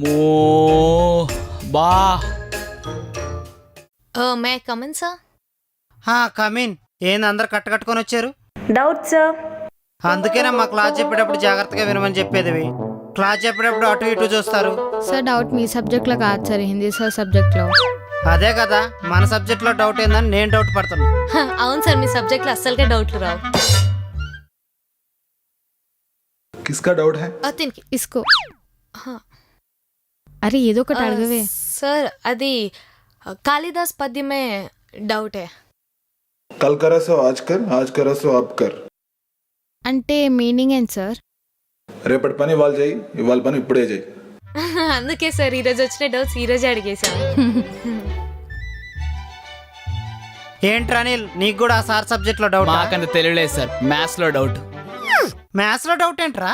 మో బా మే కమన్ సార్? కమిన్. ఏంది అందరు కట్టుకొని వచ్చారు? Doubt sir. అందుకేనా మా క్లాస్ చెప్పేటప్పుడు జాగ్రత్తగా వినమని చెప్పేది. క్లాస్ చెప్పేటప్పుడు అటు ఇటు చూస్తారు. సార్ డౌట్ మీ సబ్జెక్ట్లో కాదు సార్, హిందీ సార్ సబ్జెక్ట్లో. అదే కదా, మన సబ్జెక్ట్లో డౌట్ ఏందని నేను డౌట్ పడుతున్నా. అవును సార్, మీ సబ్జెక్ట్లో అస్సలుగా డౌట్లు రావు. किसका डाउट है? తినికి ఇసుకో. అరే ఏదో ఒకటి అడగవే. సార్ అది కాళిదాస్ పద్యమే డౌటే. कल करा सो आज करा सो अब कर. అంటే మీనింగ్ ఏంటి సార్? రేపటి పని వాళ్ళు చేయి, ఇవాళ పని ఇప్పుడే చేయి. అందుకే సార్ ఈరోజు వచ్చిన డౌట్స్ ఈరోజే అడిగేశాను. ఏంట్రా అనిల్, నీకు కూడా ఆ సార్ సబ్జెక్ట్లో డౌట్? మాకంత తెలియలేదు సార్, మ్యాథ్స్ లో డౌట్. మ్యాథ్స్ లో డౌట్ ఏంట్రా?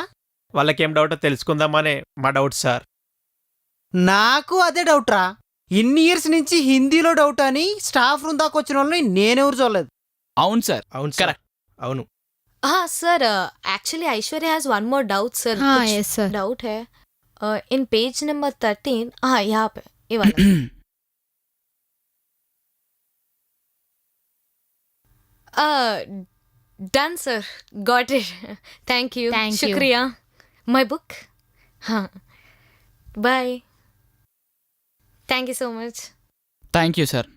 వాళ్ళకేం డౌటో తెలుసుకుందామనే మా డౌట్ సార్. నాకు అదే డౌట్ రా. ఇన్ని ఇయర్స్ నుంచి హిందీలో డౌట్ అని స్టాఫ్ రూమ్ దాకా వచ్చిన వాళ్ళని నేనెవరు చూడలేదు. అవును సార్, అవును కరెక్ట్. అవును sir actually Aishwarya has one more doubt sir. yes sir. Doubt है इन पेज नंबर 13. हाँ यहाँ पे ये वाला. Done sir, got it. Thank you. शुक्रिया. My book. हाँ bye. Thank you so much. Thank you sir.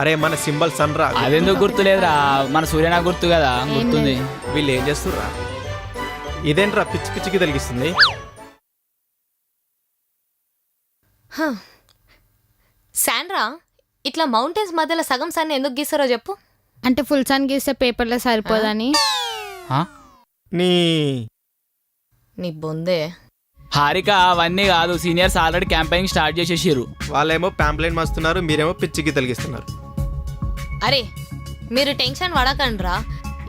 అరే మన సింబల్ సన్ రా. అదెందుకు గుర్తులేదురా, మన సూర్యనా గుర్తు కదా, గుర్తుంది. వీళ్ళు ఏం చేస్తుర్రా? ఇదేంట్రా పిచ్చి పిచ్చికి తలిగిస్తుంది? శాండ్రా, ఇట్లా మౌంటైన్స్ మధ్యలో సగం సన్ ఎందుకు గీస్తారో చెప్పు. అంటే ఫుల్ సన్ గీస్తే పేపర్లో సరిపోదని. నీ బొందే. హారిక అవన్నీ కాదు, సీనియర్స్ ఆల్రెడీ క్యాంపెయిన్ స్టార్ట్ చేసేసారు. వాళ్ళేమో ప్యాంప్లెట్ మస్తున్నారు, మీరేమో పిచ్చికి తలిగిస్తున్నారు. అరే మీరు టెన్షన్ పడకండ్రా.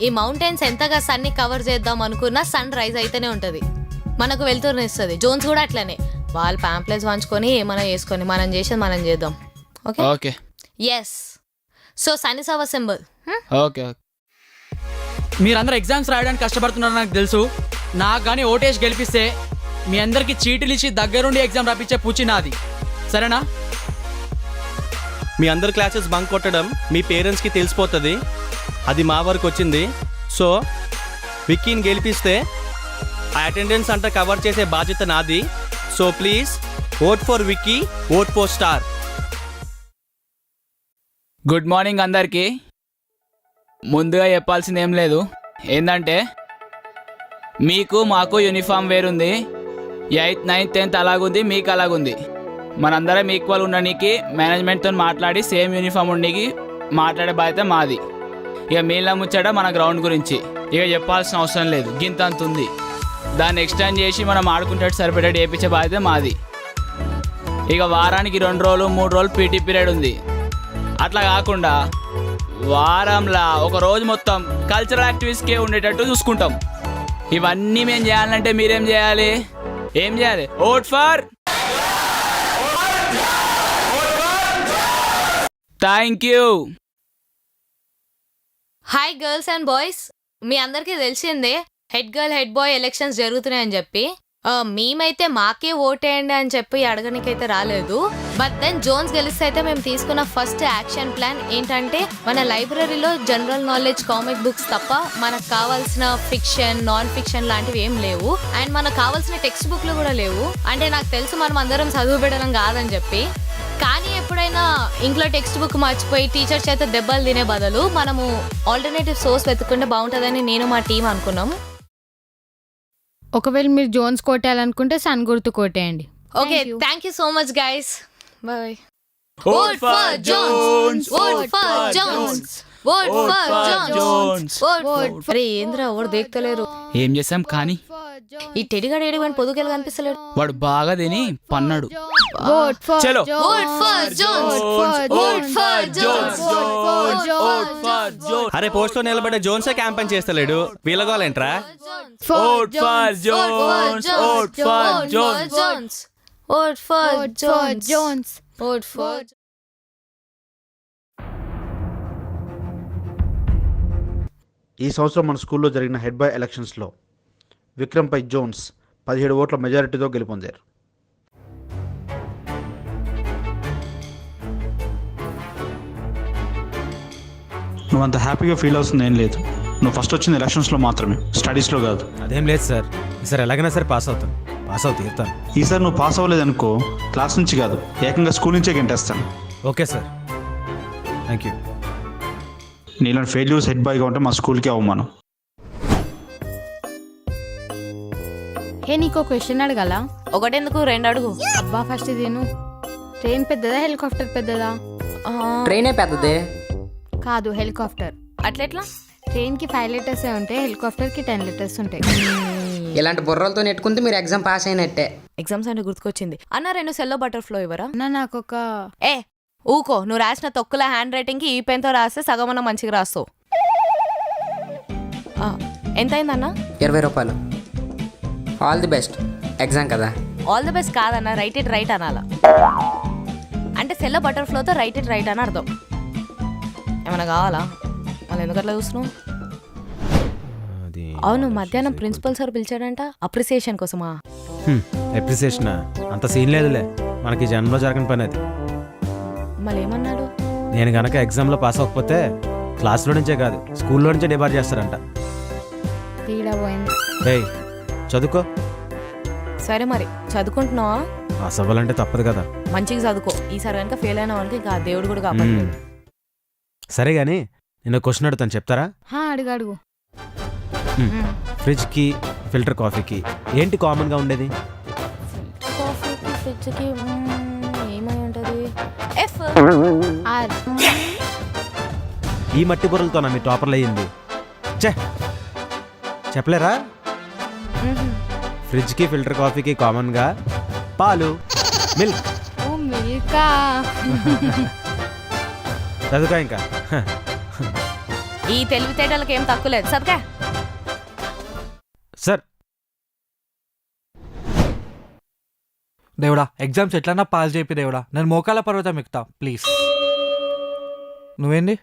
ఈ మౌంటైన్స్ ఎంతగా సన్ని కవర్ చేద్దాం అనుకున్నా సన్ రైజ్ అయితేనే ఉంటుంది, మనకు వెళ్తునిస్తుంది. జోన్స్ కూడా అట్లనే, వాళ్ళు ప్యాంప్లెట్స్ వంచుకొని ఏమైనా చేసుకొని మనం చేసేది మనం చేద్దాం. Okay okay. Yes. So sun is our symbol. Okay. మీరందరూ ఎగ్జామ్స్ రాయడానికి కష్టపడుతున్నారని నాకు తెలుసు. నాకు కానీ ఓటేసి గెలిపిస్తే మీ అందరికీ చీటీలు ఇచ్చి దగ్గరుండి ఎగ్జామ్ రాపించే పూచి నాది, సరేనా? మీ అందరు క్లాసెస్ బంక్ కొట్టడం మీ పేరెంట్స్కి తెలిసిపోతుంది, అది మా వరకు వచ్చింది. సో విక్కీని గెలిపిస్తే ఆ అటెండెన్స్ అంతా కవర్ చేసే బాధ్యత నాది. So please vote for Vicky, vote for star. Good morning అందరికీ. ముందుగా చెప్పాల్సింది ఏం లేదు, ఏంటంటే మీకు మాకు యూనిఫామ్ వేరుంది. 8th 9th 10th అలాగుంది, మీకు అలాగుంది. మనందరం ఈక్వల్ ఉండడానికి మేనేజ్మెంట్తో మాట్లాడి సేమ్ యూనిఫామ్ ఉండడానికి మాట్లాడే బాధ్యత మాది. ఇక మీలా ముచ్చట మన గ్రౌండ్ గురించి ఇక చెప్పాల్సిన అవసరం లేదు, గింత అంత ఉంది. దాన్ని ఎక్స్టెండ్ చేసి మనం ఆడుకుంటే సరిపడేది వేయించే బాధ్యత మాది. ఇక వారానికి 2 రోజులు 3 రోజులు పీటీ పీరియడ్ ఉంది. అట్లా కాకుండా వారంలో ఒక రోజు మొత్తం కల్చరల్ యాక్టివిటీస్కే ఉండేటట్టు చూసుకుంటాం. ఇవన్నీ మేము చేయాలంటే మీరేం చేయాలి? ఏం చేయాలి? Vote for thank you. Hi girls and boys, మీ అందరికీ తెలిసిందే head girl head boy elections జరుగుతున్నాయని చెప్పి. మేమైతే మాకే ఓటేయండి అని చెప్పి అడగనికైతే రాలేదు. బట్ దెన్ జోన్స్ గెలిస్తే అయితే మేము తీసుకున్న ఫస్ట్ యాక్షన్ ప్లాన్ ఏంటంటే మన లైబ్రరీలో జనరల్ నాలెడ్జ్ కామిక్ బుక్స్ తప్ప మనకు కావాల్సిన ఫిక్షన్ నాన్ ఫిక్షన్ లాంటివి ఏం లేవు. అండ్ మనకు కావాల్సిన టెక్స్ట్ బుక్లు కూడా లేవు. అంటే నాకు తెలుసు మనం అందరం చదువు పెట్టడం కాదని చెప్పి, కానీ ఎప్పుడైనా ఇంట్లో టెక్స్ట్ బుక్ మర్చిపోయి టీచర్ చేత దెబ్బలు తినే బదులు మనము ఆల్టర్నేటివ్ సోర్స్ వెతుక్కుంటే బాగుంటుందని నేను మా టీం అనుకున్నాం. ఒకవేళ మీరు జోన్స్ కొట్టాలనుకుంటే సన్ గుర్తు కొట్టేయండి. Okay, thank you so much guys. Bye. Vote for Jones. Vote for Jones. Vote for Jones. Vote. అరే ఏంద్రా ఎవరు దేక్తలేరు. ఏం చేసాం కానీ ఈ టెడిగాడు ఏడుగుని పొదుకెళ్ళి కనిపిస్తలేడు. వాడు బాగా తిని పన్నాడు. చలో Vote for Jones. Vote for Jones. అరే పోస్ట్ లో నిలబడే జోన్సే campaign చేస్తలేడు, వీళ్ళగోలేంట్రా? Vote for Jones. Vote for Jones. Vote for Jones. Vote for ఈ సంవత్సరం మన స్కూల్లో జరిగిన హెడ్ బాయ్ ఎలక్షన్స్లో విక్రమ్పై జోన్స్ 17 ఓట్ల మెజారిటీతో గెలుపొందారు. నువ్వు అంత హ్యాపీగా ఫీల్ అవుతుంది ఏం లేదు. నువ్వు ఫస్ట్ వచ్చింది ఎలక్షన్స్లో మాత్రమే, స్టడీస్లో కాదు. అదేం లేదు సార్, ఈసారి ఎలాగైనా సరే పాస్ అవుతాను, పాస్ అవుతాను తీరుతాను. ఈసారి నువ్వు పాస్ అవ్వలేదు అనుకో, క్లాస్ నుంచి కాదు ఏకంగా స్కూల్ నుంచే గెంటేస్తాను. Okay sir, thank you. నీలాంటి ఫెయిల్యూర్స్ హెడ్ బాయ్గా ఉంటే మా స్కూల్కి అవమానం. హే నీకు క్వశ్చన్ అడగాల? ఒకటెందుకు 2 అడుగు. అబ్బా ఫస్ట్ తిను. ట్రైన్ పెద్దదా హెలికాప్టర్ పెద్దదా? ట్రైనే పెద్దదే. కాదు హెలికాప్టర్. అట్లెట్లా? ట్రైన్కి 5 లీటర్సే ఉంటాయి, హెలికాప్టర్కి 10 లీటర్స్ ఉంటాయి. ఇలాంటి బుర్రలతో నెట్టుకుంటే మీరు ఎగ్జామ్ పాస్ అయినట్టే. ఎగ్జామ్స్ అంటే గుర్తుకొచ్చింది. అన్న 2 సెల్లో బటర్ఫ్లో ఇవ్వరా? అన్న నాకు ఒక ఊకో, నువ్వు రాసిన తొక్కుల హ్యాండ్ రైటింగ్కి ఈ పెన్తో రాస్తే సగం అన్న మంచిగా రాస్తావు. ఎంత అయిందన్న? 20 రూపాయలు. All the best. ఎగ్జామ్ కదా. ఆల్ ది బెస్ట్ కాదన్న, రైట్ ఇట్ రైట్ అనాల. అంటే సెల్లో బటర్ఫ్లోతో రైట్ ఇట్ రైట్ అని అర్థం. ఏమైనా కావాలా? మళ్ళీ ఎందుకు అట్లా చూస్తున్నావు? అవును, మధ్యాహ్నం ప్రిన్సిపల్ సార్ పిలిచాడంట అప్రిసియేషన్ కోసమా? అప్రిసియేషనా? అంత సీన్ లేదులే, మనకి జన్మలో జరగని పని అది. మళ్ళీ ఏమన్నాడు? నేను గనక ఎగ్జామ్లో పాస్ అవ్వకపోతే క్లాస్లో నుంచే కాదు స్కూల్లో నుంచే డిబార్ చేస్తారంట. ఏయ్ చదువుకో. సరే మరి చదువుకుంటున్నావా? పాస్ అవ్వాలంటే తప్పదు కదా. మంచిగా చదువుకో, ఈసారి కనుక ఫెయిల్ అయిన వాళ్ళకి ఇంకా దేవుడు కూడా కాపాడు. సరే కానీ నేను క్వశ్చన్ అడుగుతాను, చెప్తారా? అడుగు. ఫ్రిడ్జ్కి ఫిల్టర్ కాఫీకి ఏంటి కామన్గా ఉండేది? కాఫీకి ఫ్రిడ్జ్కి ఏమై ఉంటుంది? ఎఫ్. ఈ మట్టి బుర్రలతోనా మీ టాపర్లు అయ్యింది? చెప్పలేరా? ఫ్రిడ్జ్కి ఫిల్టర్ కాఫీకి కామన్గా పాలు, మిల్క్. చదువుకా ఇంకా. ఈ తెలివితేటలకు ఏం తక్కువ లేదు, సరిగా. సార్ దేవుడా, ఎగ్జామ్స్ ఎట్లన్నా పాస్ చేపి దేవుడా, నేను మోకాల పర్వతం ఎక్కుతా ప్లీజ్. నువ్వేంది?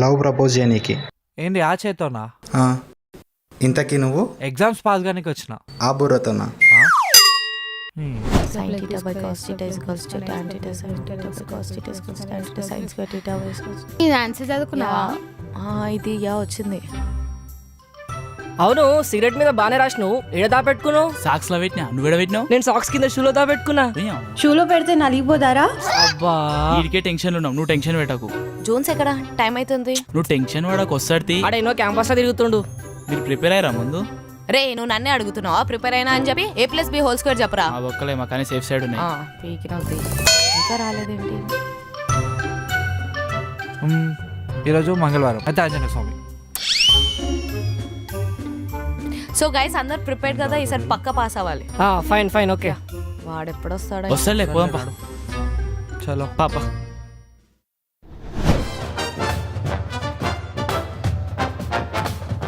లవ్ ప్రపోజ్ చేయనీకి. ఏంది ఆ చేతోనా? ఇంతకీ నువ్వు? ఎగ్జామ్స్ పాస్ గానికి వచ్చిన. ఆ బుర్రతోనా? ఆన్సర్ చదువుకున్నావా? ఇది వచ్చింది. అవును, సిగరెట్ మీద బాగానే రాసినావు. ఏడ దాపెట్టుకున్నావు? సాక్స్ లో పెట్టినా. నువ్వు పెట్టినావు? నేను సాక్స్ కింద షూలో దాపెట్టుకున్నా. షూలో పెడితే నలిగిపోతారా? అబ్బా వీడికే టెన్షన్ ఉన్నావు, నువ్వు టెన్షన్ పెట్టకు. జోన్స్ ఎక్కడ? టైం అవుతుంది. నువ్వు టెన్షన్ పడకు, వస్తాడు. ఆడేనో క్యాంపస్ లో తిరుగుతుండు. మీరు ప్రిపేర్ అయ్యారా ముందు? రే నువ్వు నన్నే అడుగుతున్నావా ప్రిపేర్ అయినా అని చెప్పి A+B² చెప్పరా. ఆ ఒక్కలేమో కానీ సేఫ్ సైడ్ ఉన్నాయి. పీకినవుతుంది ఇంకా రాలేదేంటి. ఈరోజు మంగళవారం అయితే ఆంజనేయ స్వామి. సో గైస్ అందరు ప్రిపేర్డ్ కదా, ఈసారి పక్క పాస్ అవ్వాలి. Fine fine okay. వాడు ఎప్పుడు వస్తాడో. వస్తలే పోదాం పా. చలో పాప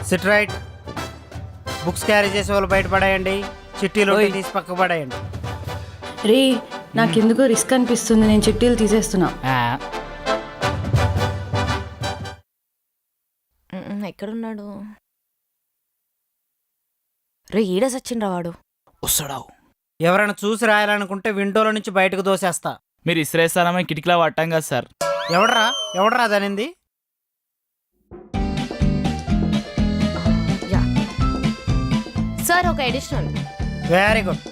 సిట్ రైట్. బుక్స్ క్యారీ చేసే వాళ్ళు బయట పడేయండి. చిట్టీలు తీసి పక్క పడేయండి. రే నాకెందుకో రిస్క్ అనిపిస్తుంది, నేను చిట్టీలు తీసేస్తున్నా. ఎక్కడున్నాడు రే? ఈడ సచ్చిండ్రా వాడు. వస్తాడా? ఎవరైనా చూసి రాయాలనుకుంటే విండోలో నుంచి బయటకు దోసేస్తా. మీరు ఇస్రేస్తారమే కిటికీలా పట్టాం కదా సార్. ఎవడరా అదనింది? సార్ ఒక ఎడిషనల్. Very good.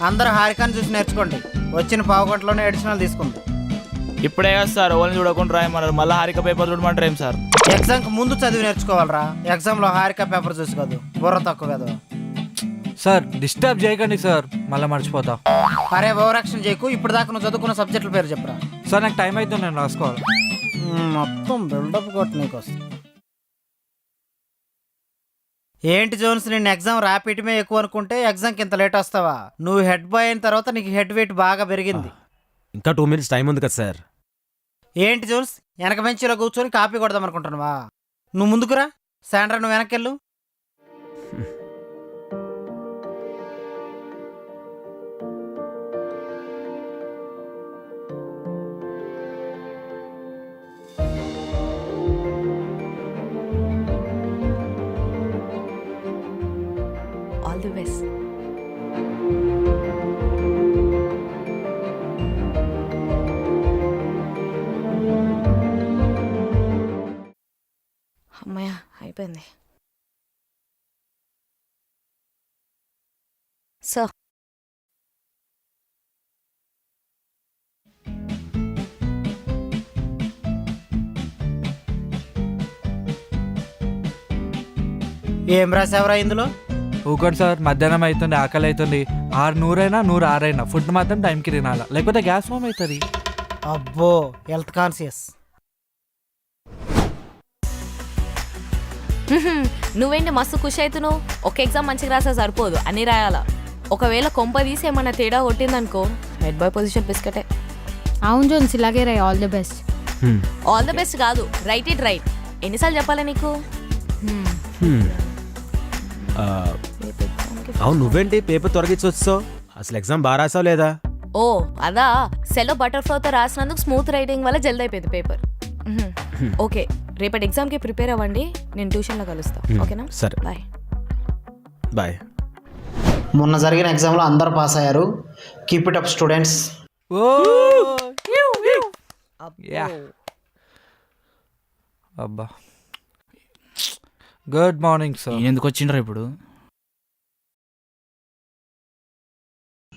అందరూ హారికాన్ని చూసి నేర్చుకోండి. వచ్చిన పావు గంటలోనే ఎడిషనల్ తీసుకుంది. ఇప్పుడే కదా సార్ ఓన్లీ చూడకుండా రాయమన్నారు, మళ్ళీ హారిక పేపర్ చూడమంటారు ఏం సార్? ఎగ్జామ్కి ముందు చదివి నేర్చుకోవాలరా. ఎగ్జామ్లో హారిక పేపర్ చూసి కాదు, బుర్ర తక్కువ కదా. సార్ డిస్టర్బ్ చేయకండి సార్, మళ్ళీ మర్చిపోతా. అరే ఓవరాక్షన్ చేయకు. ఇప్పుడు దాకా నువ్వు చదువుకున్న సబ్జెక్టుల పేరు చెప్పరా. సార్ నాకు టైం అయితే నేను రాసుకోవాలి. మొత్తం బిల్డప్ కొట్టి నీకు వస్తుంది. ఏంటి జోన్స్, నిన్ను ఎగ్జామ్ ర్యాపిడ్మే ఎక్కువ అనుకుంటే ఎగ్జామ్కి ఇంత లేట్ వస్తావా? నువ్వు హెడ్ బాయ్ అయిన తర్వాత నీకు హెడ్ వెయిట్ బాగా పెరిగింది. ఇంకా 2 minutes టైం ఉంది కదా సార్. ఏంటి జోన్స్, వెనక బెంచీలో కూర్చొని కాపీ కొడదాం అనుకుంటున్నావా? నువ్వు ముందుకురా. శాండ్రా నువ్వు వెనకెళ్ళు. All the best. అమ్మయ్య అయిపోయింది. సార్ ఏం రాసావరా ఇందులో? ఊకోండి సార్, మధ్యాహ్నం అవుతుంది, ఆకలి అవుతుంది. 600 106 ఫుడ్ మాత్రం టైంకి తినాలా, లేకపోతే గ్యాస్ ఫామ్ అవుతుంది. అబ్బో హెల్త్ కాన్షియస్. నువ్వేంటి మస్తు ఖుషి అవుతున్నావు? ఒక ఎగ్జామ్ మంచిగా రాసా సరిపోదు, అన్ని రాయాలా. ఒకవేళ కొంప తీసి ఏమన్నా తేడా కొట్టిందనుకో హెడ్ బాయ్ పొజిషన్ బిస్కెటే. అవును జోన్స్, ఇలాగే రాయి. All the best. All the best కాదు, రైట్ ఇట్ రైట్. ఎన్నిసార్లు చెప్పాలి నీకు? అవును, నువ్వేంటి పేపర్ త్వరగా ఇచ్చి వచ్చావు? అసలు ఎగ్జామ్ బాగా రాసావు లేదా? ఓ అదా, సెల్లో బటర్ఫ్లైతో రాసినందుకు స్మూత్ రైటింగ్ వల్ల జల్ది అయిపోయింది పేపర్. ఓకే, రేపటి ఎగ్జామ్కి ప్రిపేర్ అవ్వండి. నేను ట్యూషన్లో కలుస్తాను. ఓకేనా? సరే, బాయ్. బాయ్. మొన్న జరిగిన ఎగ్జామ్లో అందరూ పాస్ అయ్యారు. Keep it up students. అబ్బా, గుడ్ మార్నింగ్ సార్. ఎందుకు వచ్చిండ్రా ఇప్పుడు?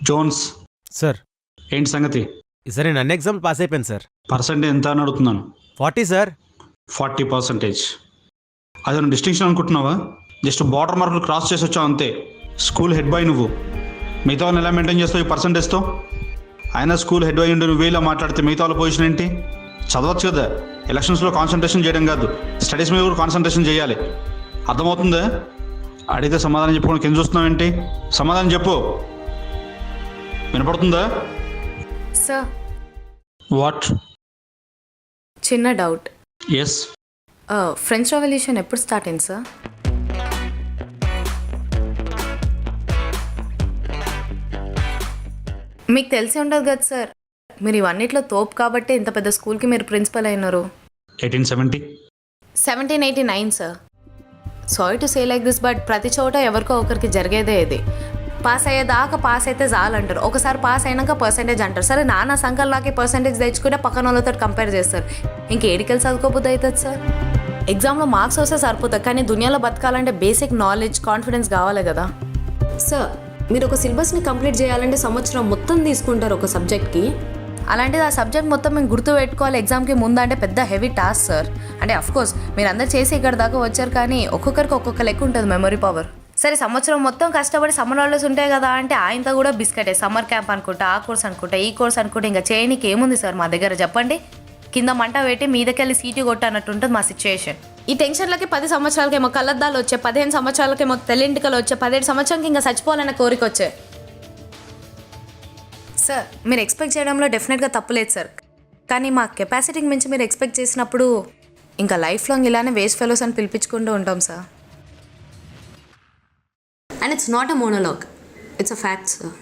Jones sir. ఏంటి సంగతి? ఈసారి నేను అన్ని ఎగ్జామ్ పాస్ అయిపోయాను సార్. పర్సెంటేజ్ ఎంత అని అడుగుతున్నాను. 40 సార్. 40%. అది నువ్వు డిస్టింక్షన్ అనుకుంటున్నావా? జస్ట్ బార్డర్ మార్కులు క్రాస్ చేసి వచ్చావు అంతే. స్కూల్ హెడ్ బాయ్ నువ్వు, మిగతా వాళ్ళని ఎలా మెయింటైన్ చేస్తావు ఈ పర్సెంటేజ్తో? అయినా స్కూల్ హెడ్ బాయ్ ఉండి నువ్వు ఇలా మాట్లాడితే మిగతా వాళ్ళ పొజిషన్ ఏంటి? చదవచ్చు కదా, ఎలక్షన్స్లో కాన్సన్ట్రేషన్ చేయడం కాదు, స్టడీస్ మీద కూడా కాన్సన్ట్రేషన్ చేయాలి. అర్థమవుతుందా? అడిగితే సమాధానం చెప్పుకోవడం కింద చూస్తున్నావు ఏంటి? సమాధానం చెప్పు. వినపడుతుందా? Sir what? చిన్న డౌట్. ఎస్. ఫ్రెంచ్ రెవల్యూషన్ ఎప్పుడు స్టార్ట్ అయింది సార్? మీకు తెలిసి ఉండదు కదా సార్, మీరు ఇవన్నిట్లో తోపు కాబట్టి ఇంత పెద్ద స్కూల్కి మీరు ప్రిన్సిపల్ అయినారు. 1870. 1789 sir. Sorry to say like this, but ప్రతి చోట ఎవరికో ఒకరికి జరిగేదే ఇది. పాస్ అయ్యేదాకా పాస్ అయితే చాలంటారు, ఒకసారి పాస్ అయినాక పర్సెంటేజ్ అంటారు. సరే నాన్న సంకల్లాకే పర్సెంటేజ్ తెచ్చుకుంటే పక్కన వాళ్ళతో కంపేర్ చేస్తారు. ఇంకేడికెళ్ళి చదువుకోబోద్దు అవుతుంది సార్. ఎగ్జామ్లో మార్క్స్ వస్తే సరిపోతుంది, కానీ దునియాలో బతకాలంటే బేసిక్ నాలెడ్జ్, కాన్ఫిడెన్స్ కావాలి కదా సార్. మీరు ఒక సిలబస్ని కంప్లీట్ చేయాలంటే సంవత్సరం మొత్తం తీసుకుంటారు ఒక సబ్జెక్ట్కి. అలాంటిది ఆ సబ్జెక్ట్ మొత్తం మేము గుర్తు పెట్టుకోవాలి ఎగ్జామ్కి ముందు అంటే పెద్ద హెవీ టాస్క్ సార్. అంటే అఫ్కోర్స్ మీరు అందరు చేసి ఇక్కడ దాకా వచ్చారు, కానీ ఒక్కొక్కరికి ఒక్కొక్క లెక్క ఉంటుంది మెమరీ పవర్. సరే సంవత్సరం మొత్తం కష్టపడి సమ్మర్ హాలిడేస్ ఉంటాయి కదా అంటే ఆయనతో కూడా బిస్కెటే, సమ్మర్ క్యాంప్ అనుకుంటా, ఆ కోర్స్ అనుకుంటా, ఈ కోర్స్ అనుకుంటా, ఇంకా చేయనికి ఏముంది సార్ మా దగ్గర చెప్పండి. కింద మంట పెట్టి మీదకెళ్ళి సీటు కొట్టన్నట్టు ఉంటుంది మా సిచ్యుయేషన్. ఈ టెన్షన్లకి 10 సంవత్సరాలకేమో కళ్ళద్దాలు వచ్చాయి, 15 సంవత్సరాలకేమో తెల్లింటికలు వచ్చాయి, 17 సంవత్సరాలకి ఇంకా చచ్చిపోవాలన్న కోరిక వచ్చాయి. సార్ మీరు ఎక్స్పెక్ట్ చేయడంలో డెఫినెట్గా తప్పులేదు సార్, కానీ మా కెపాసిటీకి మించి మీరు ఎక్స్పెక్ట్ చేసినప్పుడు ఇంకా లైఫ్ లాంగ్ ఇలానే వేస్ట్ ఫెలోస్ అని పిలిపించుకుంటూ ఉంటాం sir. And it's not a monologue, it's a fact sir.